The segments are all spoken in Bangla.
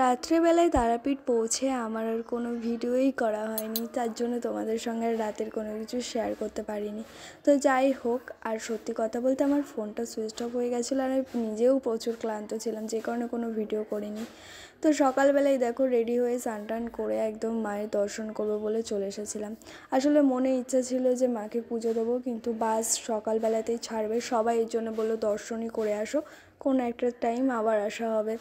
রাত্রেবেলায় তারাপীঠ পৌঁছে আমার আর কোনো ভিডিওই করা হয়নি, তার জন্য তোমাদের সঙ্গে রাতের কোনো কিছু শেয়ার করতে পারিনি। তো যাই হোক, আর সত্যি কথা বলতে আমার ফোনটা সুইচ অফ হয়ে গেছিলো আর আমি নিজেও প্রচুর ক্লান্ত ছিলাম, যে কারণে কোনো ভিডিও করিনি। তো সকালবেলায় দেখো রেডি হয়ে স্নান টান করে একদম মায়ের দর্শন করবো বলে চলে এসেছিলাম। আসলে মনে ইচ্ছা ছিল যে মাকে পুজো দেবো, কিন্তু বাস সকালবেলাতেই ছাড়বে, সবাই এর জন্য বললো দর্শনই করে আসো, কোনো একটা টাইম আবার আসা হবে।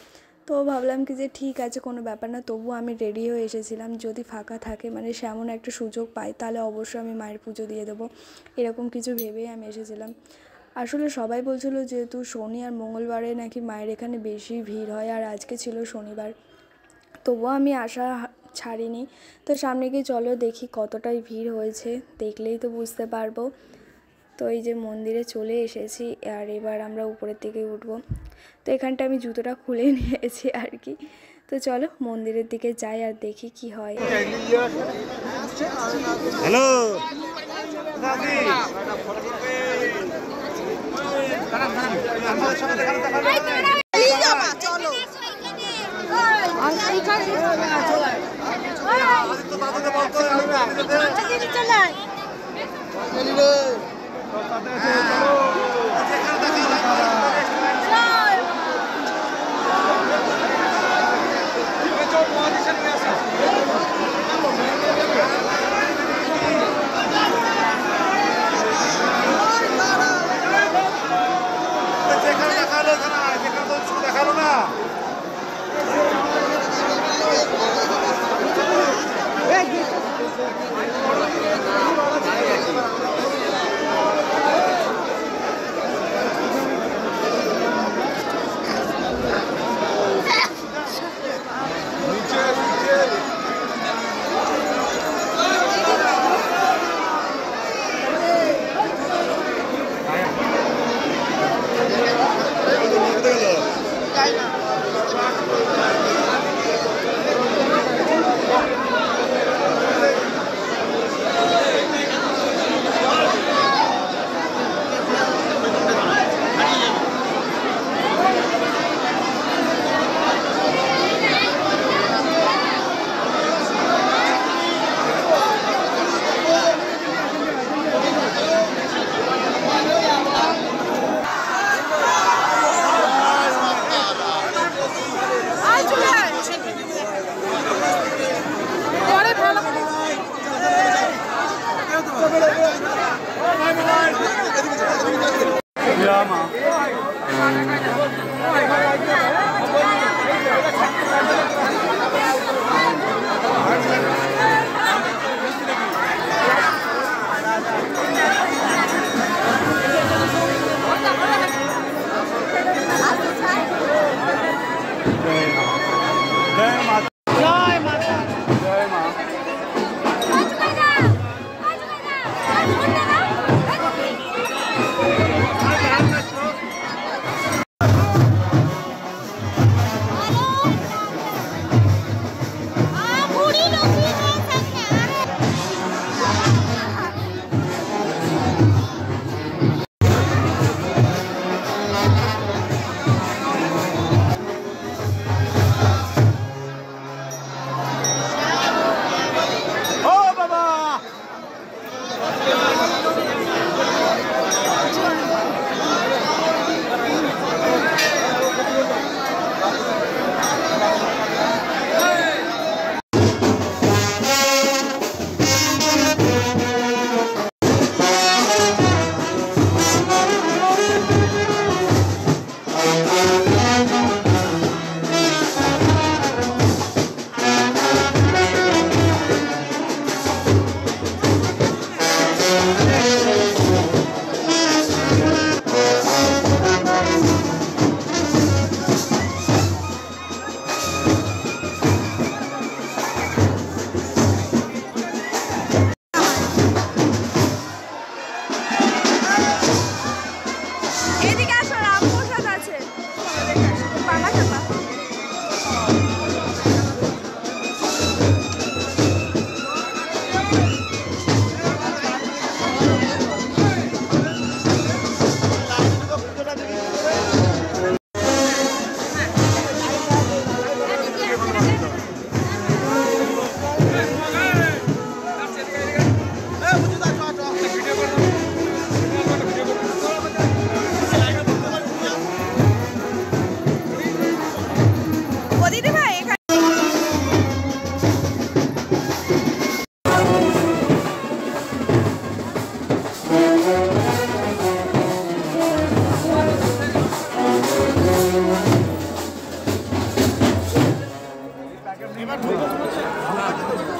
তো ভাবলাম কি যে ঠিক আছে, কোনো ব্যাপার না, তবুও আমি রেডি হয়ে এসেছিলাম, যদি ফাঁকা থাকে মানে সেমন একটা সুযোগ পাই তাহলে অবশ্যই আমি মায়ের পুজো দিয়ে দেবো, এরকম কিছু ভেবেই আমি এসেছিলাম। আসলে সবাই বলছিল যেহেতু শনি আর মঙ্গলবারে নাকি মায়ের এখানে বেশি ভিড় হয়, আর আজকে ছিল শনিবার, তবুও আমি আশা ছাড়িনি। তো সামনে গিয়ে চলো দেখি কতটাই ভিড় হয়েছে, দেখলেই তো বুঝতে পারবো। তো এই যে মন্দিরে চলে এসেছি, আর এবার আমরা উপরের দিকে উঠবো। তো এখানটা আমি জুতোটা খুলে নিয়েছি আর কি। তো চলো মন্দিরের দিকে যাই আর দেখি কি হয়। হ্যালো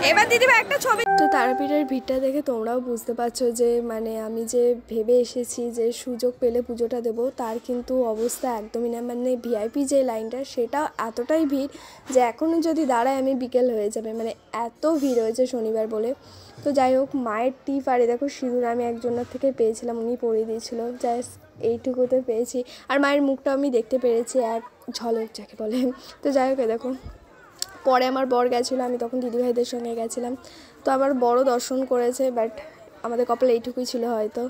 এবার দিদিভাই একটা ছবি। তো তারাপীঠের ভিড়টা দেখে তোমরাও বুঝতে পারছো যে মানে আমি যে ভেবে এসেছি যে সুযোগ পেলে পুজোটা দেবো, তার কিন্তু অবস্থা একদমই না। মানে ভিআইপি যে লাইনটা সেটা এতটাই ভিড় যে এখনও যদি দাঁড়ায় আমি বিকেল হয়ে যাবে, মানে এত ভিড় হয়েছে শনিবার বলে। তো যাই হোক, মায়ের টিপ আর দেখো সিঁদুর আমি একজনের থেকে পেয়েছিলাম, উনি পরিয়ে দিয়েছিল, জাস্ট এইটুকুতে পেয়েছি। আর মায়ের মুখটা আমি দেখতে পেরেছি এক ঝলক যাকে বলে। তো যাই হোক, দেখো পরে আমার বর গেছিলো, আমি তখন দিদিভাইদের সঙ্গে গেছিলাম। তো আমার বড় দর্শন করেছে, বাট আমাদের কপালে এইটুকুই ছিল হয়তো।